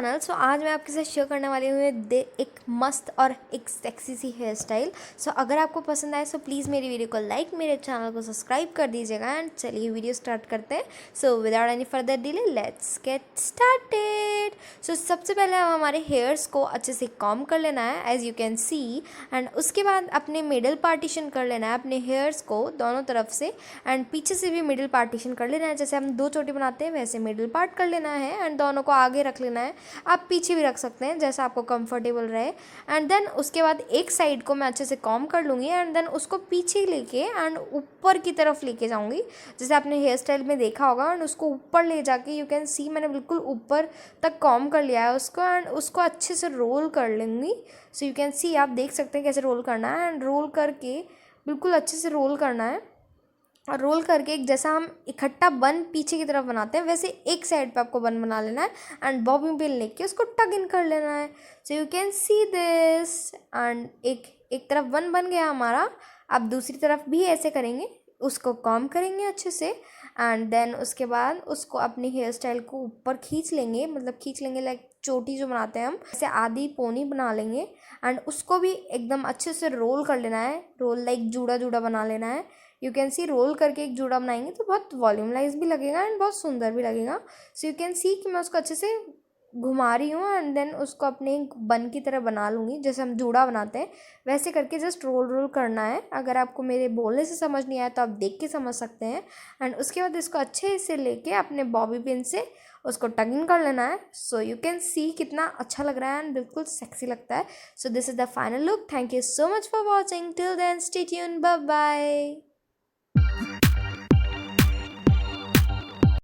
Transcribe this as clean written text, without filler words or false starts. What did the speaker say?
Channel. सो आज मैं आपके साथ शेयर करने वाली हूँ एक मस्त और एक सेक्सी सी हेयर स्टाइल। सो अगर आपको पसंद आए सो प्लीज़ मेरी वीडियो को लाइक, मेरे चैनल को सब्सक्राइब कर दीजिएगा। एंड चलिए वीडियो स्टार्ट करते हैं। So without any further delay let's get started. So सबसे पहले हम हमारे हेयर्स को अच्छे से कॉम्ब कर लेना है as you can see. And उसके बाद अपने मिडल पार्टीशन कर लेना है अपने हेयर्स को दोनों तरफ से। एंड पीछे से भी मिडिल पार्टीशन कर लेना है, जैसे हम दो चोटी बनाते हैं वैसे मिडिल पार्ट कर लेना है। एंड दोनों को आगे रख लेना है, आप पीछे भी रख सकते हैं जैसा आपको कंफर्टेबल रहे। एंड देन उसके बाद एक साइड को मैं अच्छे से कॉम्ब कर लूँगी एंड देन उसको पीछे लेके एंड ऊपर की तरफ लेके जाऊँगी, जैसे आपने हेयर स्टाइल में देखा होगा। एंड उसको ऊपर ले जाके यू कैन सी मैंने बिल्कुल ऊपर तक कॉम्ब कर लिया है उसको। एंड उसको अच्छे से रोल कर लूँगी। सो यू कैन सी, आप देख सकते हैं कैसे रोल करना है। एंड रोल करके बिल्कुल अच्छे से रोल करना है। और रोल करके एक जैसा हम इकट्ठा बन पीछे की तरफ बनाते हैं वैसे एक साइड पे आपको बन बना लेना है। एंड बॉबिंग पिन लेके उसको टक इन कर लेना है। So you can see this. And एक तरफ बन बन गया हमारा। आप दूसरी तरफ भी ऐसे करेंगे, उसको कॉम्ब करेंगे अच्छे से। एंड देन उसके बाद उसको अपनी हेयर स्टाइल को ऊपर खींच लेंगे, मतलब खींच लेंगे लाइक चोटी जो बनाते हैं हम, ऐसे आधी पोनी बना लेंगे। एंड उसको भी एकदम अच्छे से रोल कर लेना है, रोल लाइक जूड़ा जूड़ा बना लेना है। यू कैन सी रोल करके एक जूड़ा बनाएंगे तो बहुत वॉल्यूमलाइज भी लगेगा एंड बहुत सुंदर भी लगेगा। सो यू कैन सी कि मैं उसको अच्छे से घुमा रही हूँ एंड देन उसको अपने एक बन की तरह बना लूँगी, जैसे हम जूड़ा बनाते हैं वैसे करके जस्ट रोल रोल करना है। अगर आपको मेरे बोलने से समझ नहीं आया तो आप देख के समझ सकते हैं। एंड उसके बाद इसको अच्छे से लेके अपने बॉबी पिन से उसको टग इन कर लेना है। सो यू कैन सी कितना अच्छा लग रहा है एंड बिल्कुल सेक्सी लगता है। So this is the final look. Thank you so much for watching. Till then stay tuned, bye bye.